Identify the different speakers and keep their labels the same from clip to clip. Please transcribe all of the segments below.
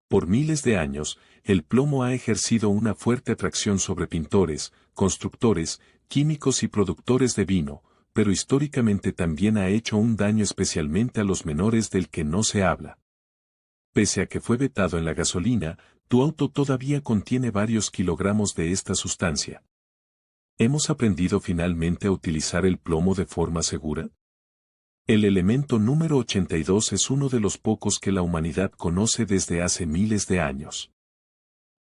Speaker 1: Por miles de años, el plomo ha ejercido una fuerte atracción sobre pintores, constructores, químicos y productores de vino, pero históricamente también ha hecho un daño especialmente a los menores del que no se habla. Pese a que fue vetado en la gasolina, tu auto todavía contiene varios kilogramos de esta sustancia. ¿Hemos aprendido finalmente a utilizar el plomo de forma segura? El elemento número 82 es uno de los pocos que la humanidad conoce desde hace miles de años.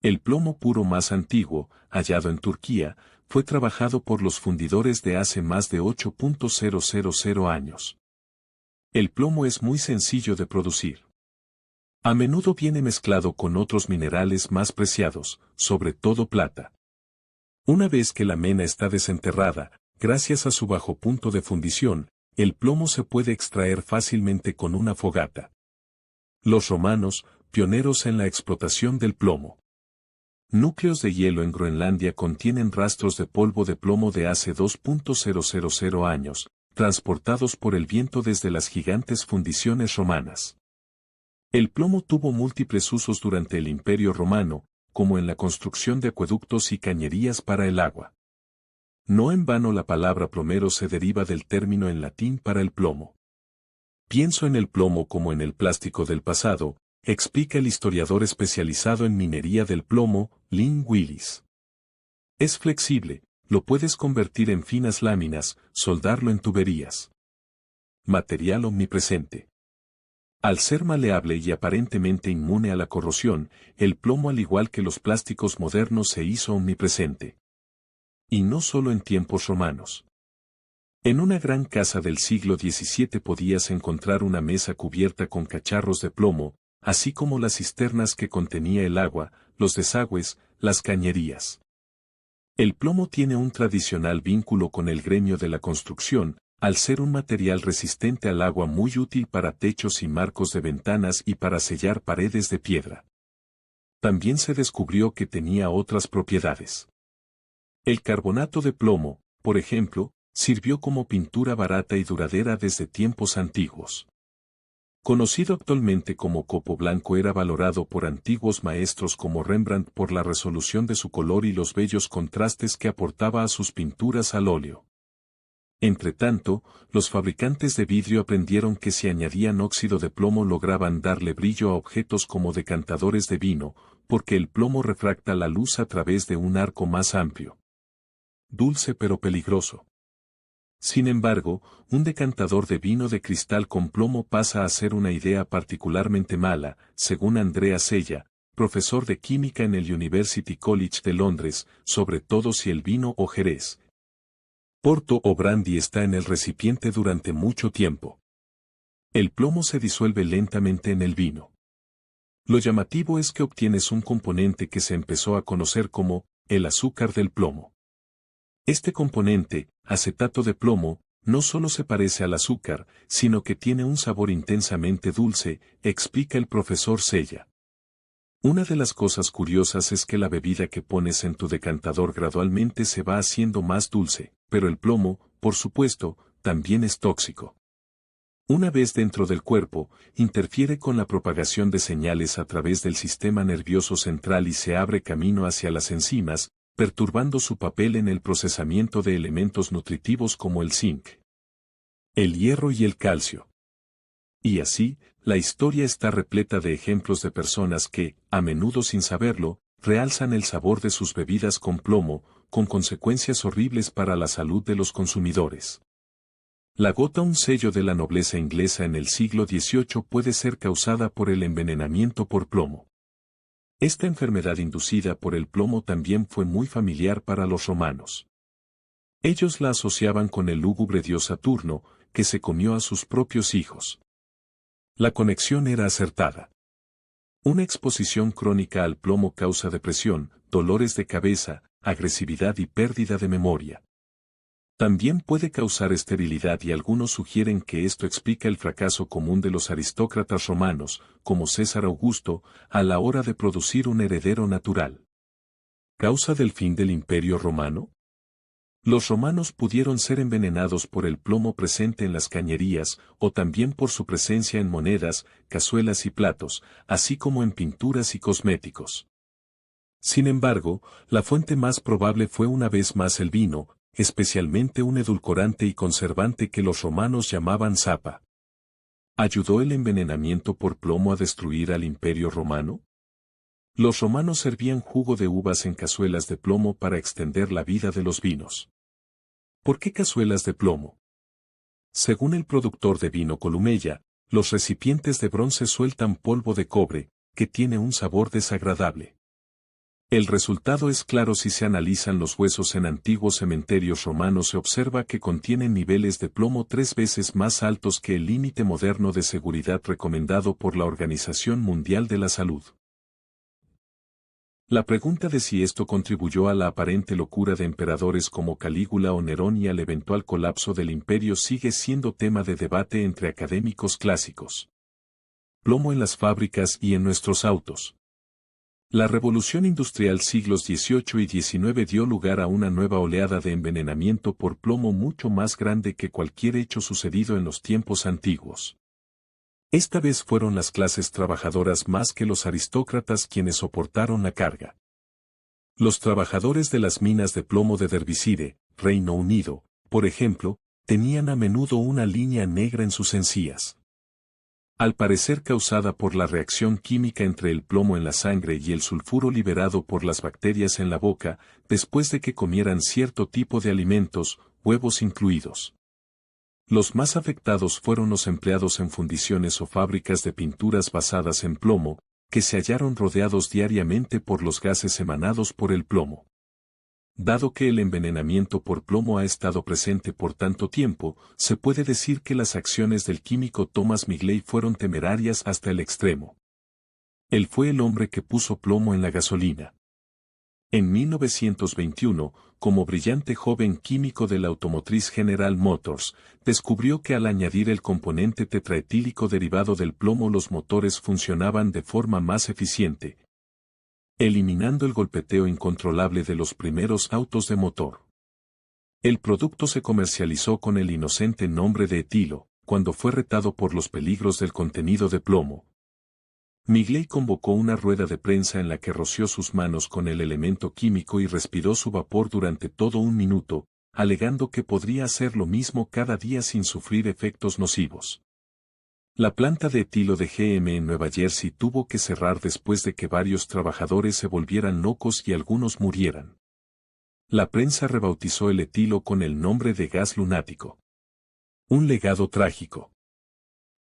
Speaker 1: El plomo puro más antiguo, hallado en Turquía, fue trabajado por los fundidores de hace más de 8.000 años. El plomo es muy sencillo de producir. A menudo viene mezclado con otros minerales más preciados, sobre todo plata. Una vez que la mena está desenterrada, gracias a su bajo punto de fundición, el plomo se puede extraer fácilmente con una fogata. Los romanos, pioneros en la explotación del plomo. Núcleos de hielo en Groenlandia contienen rastros de polvo de plomo de hace 2.000 años, transportados por el viento desde las gigantes fundiciones romanas. El plomo tuvo múltiples usos durante el Imperio Romano, como en la construcción de acueductos y cañerías para el agua. No en vano la palabra plomero se deriva del término en latín para el plomo. Pienso en el plomo como en el plástico del pasado, explica el historiador especializado en minería del plomo, Lynn Willis. Es flexible, lo puedes convertir en finas láminas, soldarlo en tuberías. Material omnipresente. Al ser maleable y aparentemente inmune a la corrosión, el plomo al igual que los plásticos modernos se hizo omnipresente. Y no solo en tiempos romanos. En una gran casa del siglo XVII podías encontrar una mesa cubierta con cacharros de plomo, así como las cisternas que contenía el agua, los desagües, las cañerías. El plomo tiene un tradicional vínculo con el gremio de la construcción, al ser un material resistente al agua muy útil para techos y marcos de ventanas y para sellar paredes de piedra. También se descubrió que tenía otras propiedades. El carbonato de plomo, por ejemplo, sirvió como pintura barata y duradera desde tiempos antiguos. Conocido actualmente como copo blanco, era valorado por antiguos maestros como Rembrandt por la resolución de su color y los bellos contrastes que aportaba a sus pinturas al óleo. Entretanto, los fabricantes de vidrio aprendieron que si añadían óxido de plomo lograban darle brillo a objetos como decantadores de vino, porque el plomo refracta la luz a través de un arco más amplio. Dulce pero peligroso. Sin embargo, un decantador de vino de cristal con plomo pasa a ser una idea particularmente mala, según Andrea Sella, profesor de química en el University College de Londres, sobre todo si el vino o jerez, porto o brandy está en el recipiente durante mucho tiempo. El plomo se disuelve lentamente en el vino. Lo llamativo es que obtienes un componente que se empezó a conocer como el azúcar del plomo. Este componente, acetato de plomo, no solo se parece al azúcar, sino que tiene un sabor intensamente dulce, explica el profesor Sella. Una de las cosas curiosas es que la bebida que pones en tu decantador gradualmente se va haciendo más dulce, pero el plomo, por supuesto, también es tóxico. Una vez dentro del cuerpo, interfiere con la propagación de señales a través del sistema nervioso central y se abre camino hacia las enzimas, perturbando su papel en el procesamiento de elementos nutritivos como el zinc, el hierro y el calcio. Y así, la historia está repleta de ejemplos de personas que, a menudo sin saberlo, realzan el sabor de sus bebidas con plomo, con consecuencias horribles para la salud de los consumidores. La gota, un sello de la nobleza inglesa en el siglo XVIII, puede ser causada por el envenenamiento por plomo. Esta enfermedad inducida por el plomo también fue muy familiar para los romanos. Ellos la asociaban con el lúgubre dios Saturno, que se comió a sus propios hijos. La conexión era acertada. Una exposición crónica al plomo causa depresión, dolores de cabeza, agresividad y pérdida de memoria. También puede causar esterilidad y algunos sugieren que esto explica el fracaso común de los aristócratas romanos, como César Augusto, a la hora de producir un heredero natural. ¿Causa del fin del Imperio Romano? Los romanos pudieron ser envenenados por el plomo presente en las cañerías, o también por su presencia en monedas, cazuelas y platos, así como en pinturas y cosméticos. Sin embargo, la fuente más probable fue una vez más el vino, especialmente un edulcorante y conservante que los romanos llamaban sapa. ¿Ayudó el envenenamiento por plomo a destruir al Imperio Romano? Los romanos servían jugo de uvas en cazuelas de plomo para extender la vida de los vinos. ¿Por qué cazuelas de plomo? Según el productor de vino Columella, los recipientes de bronce sueltan polvo de cobre, que tiene un sabor desagradable. El resultado es claro si se analizan los huesos en antiguos cementerios romanos. Se observa que contienen niveles de plomo 3 veces más altos que el límite moderno de seguridad recomendado por la Organización Mundial de la Salud. La pregunta de si esto contribuyó a la aparente locura de emperadores como Calígula o Nerón y al eventual colapso del imperio sigue siendo tema de debate entre académicos clásicos. Plomo en las fábricas y en nuestros autos. La revolución industrial siglos XVIII y XIX dio lugar a una nueva oleada de envenenamiento por plomo mucho más grande que cualquier hecho sucedido en los tiempos antiguos. Esta vez fueron las clases trabajadoras más que los aristócratas quienes soportaron la carga. Los trabajadores de las minas de plomo de Derbyshire, Reino Unido, por ejemplo, tenían a menudo una línea negra en sus encías. Al parecer causada por la reacción química entre el plomo en la sangre y el sulfuro liberado por las bacterias en la boca, después de que comieran cierto tipo de alimentos, huevos incluidos. Los más afectados fueron los empleados en fundiciones o fábricas de pinturas basadas en plomo, que se hallaron rodeados diariamente por los gases emanados por el plomo. Dado que el envenenamiento por plomo ha estado presente por tanto tiempo, se puede decir que las acciones del químico Thomas Migley fueron temerarias hasta el extremo. Él fue el hombre que puso plomo en la gasolina. En 1921, como brillante joven químico de la automotriz General Motors, descubrió que al añadir el componente tetraetílico derivado del plomo los motores funcionaban de forma más eficiente, eliminando el golpeteo incontrolable de los primeros autos de motor. El producto se comercializó con el inocente nombre de etilo, cuando fue retado por los peligros del contenido de plomo. Migley convocó una rueda de prensa en la que roció sus manos con el elemento químico y respiró su vapor durante todo un minuto, alegando que podría hacer lo mismo cada día sin sufrir efectos nocivos. La planta de etilo de GM en Nueva Jersey tuvo que cerrar después de que varios trabajadores se volvieran locos y algunos murieran. La prensa rebautizó el etilo con el nombre de gas lunático. Un legado trágico.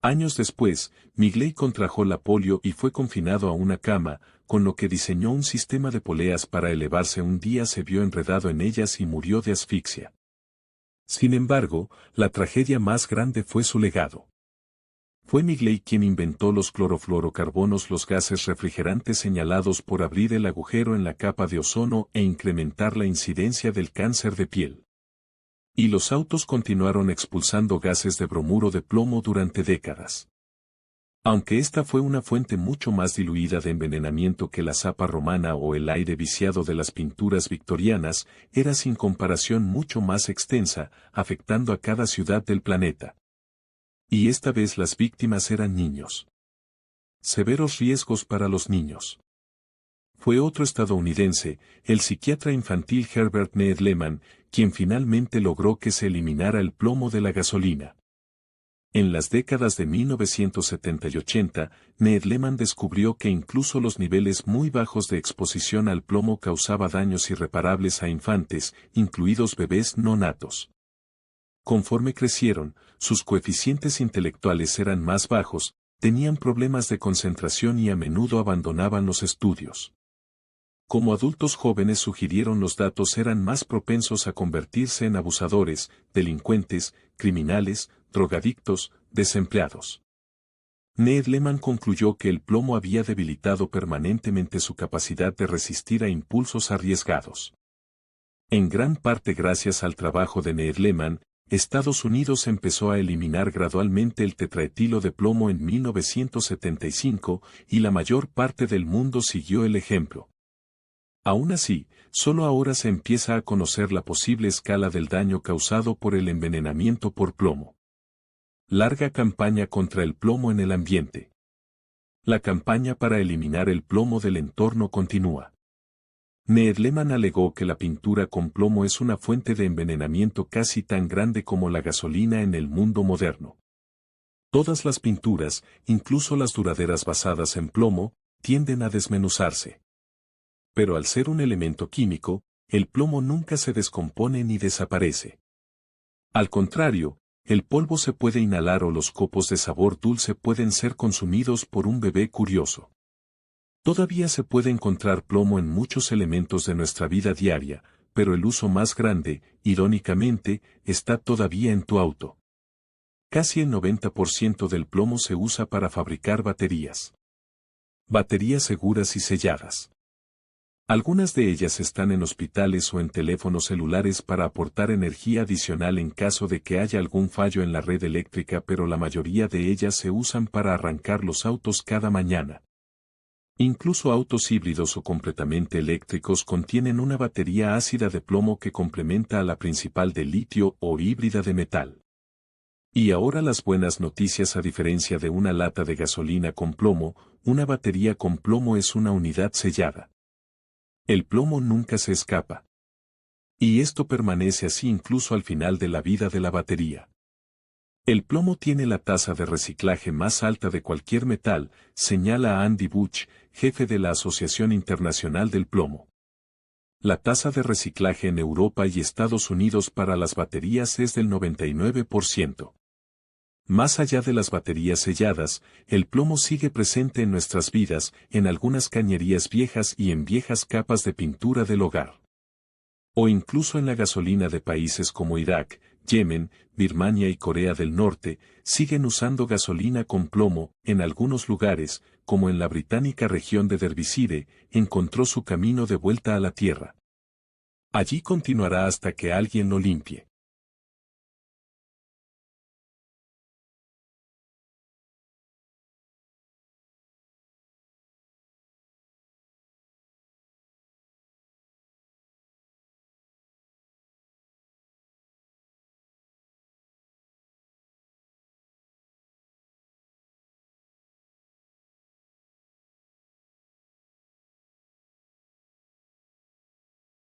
Speaker 1: Años después, Migley contrajo la polio y fue confinado a una cama, con lo que diseñó un sistema de poleas para elevarse. Un día se vio enredado en ellas y murió de asfixia. Sin embargo, la tragedia más grande fue su legado. Fue Migley quien inventó los clorofluorocarbonos, los gases refrigerantes señalados por abrir el agujero en la capa de ozono e incrementar la incidencia del cáncer de piel. Y los autos continuaron expulsando gases de bromuro de plomo durante décadas. Aunque esta fue una fuente mucho más diluida de envenenamiento que la sapa romana o el aire viciado de las pinturas victorianas, era sin comparación mucho más extensa, afectando a cada ciudad del planeta. Y esta vez las víctimas eran niños. Severos riesgos para los niños. Fue otro estadounidense, el psiquiatra infantil Herbert Needleman, quien finalmente logró que se eliminara el plomo de la gasolina. En las décadas de 1970 y 80, Needleman descubrió que incluso los niveles muy bajos de exposición al plomo causaba daños irreparables a infantes, incluidos bebés no natos. Conforme crecieron, sus coeficientes intelectuales eran más bajos, tenían problemas de concentración y a menudo abandonaban los estudios. Como adultos jóvenes sugirieron, los datos eran más propensos a convertirse en abusadores, delincuentes, criminales, drogadictos, desempleados. Needleman concluyó que el plomo había debilitado permanentemente su capacidad de resistir a impulsos arriesgados. En gran parte gracias al trabajo de Needleman, Estados Unidos empezó a eliminar gradualmente el tetraetilo de plomo en 1975, y la mayor parte del mundo siguió el ejemplo. Aún así, solo ahora se empieza a conocer la posible escala del daño causado por el envenenamiento por plomo. Larga campaña contra el plomo en el ambiente. La campaña para eliminar el plomo del entorno continúa. Ned Lehman alegó que la pintura con plomo es una fuente de envenenamiento casi tan grande como la gasolina en el mundo moderno. Todas las pinturas, incluso las duraderas basadas en plomo, tienden a desmenuzarse. Pero al ser un elemento químico, el plomo nunca se descompone ni desaparece. Al contrario, el polvo se puede inhalar o los copos de sabor dulce pueden ser consumidos por un bebé curioso. Todavía se puede encontrar plomo en muchos elementos de nuestra vida diaria, pero el uso más grande, irónicamente, está todavía en tu auto. Casi el 90% del plomo se usa para fabricar baterías. Baterías seguras y selladas. Algunas de ellas están en hospitales o en teléfonos celulares para aportar energía adicional en caso de que haya algún fallo en la red eléctrica, pero la mayoría de ellas se usan para arrancar los autos cada mañana. Incluso autos híbridos o completamente eléctricos contienen una batería ácida de plomo que complementa a la principal de litio o híbrida de metal. Y ahora las buenas noticias: a diferencia de una lata de gasolina con plomo, una batería con plomo es una unidad sellada. El plomo nunca se escapa. Y esto permanece así incluso al final de la vida de la batería. El plomo tiene la tasa de reciclaje más alta de cualquier metal, señala Andy Buch, jefe de la Asociación Internacional del Plomo. La tasa de reciclaje en Europa y Estados Unidos para las baterías es del 99%. Más allá de las baterías selladas, el plomo sigue presente en nuestras vidas, en algunas cañerías viejas y en viejas capas de pintura del hogar. O incluso en la gasolina de países como Irak, Yemen, Birmania y Corea del Norte, siguen usando gasolina con plomo. En algunos lugares, como en la británica región de Derbyshire, encontró su camino de vuelta a la tierra. Allí continuará hasta que alguien lo limpie.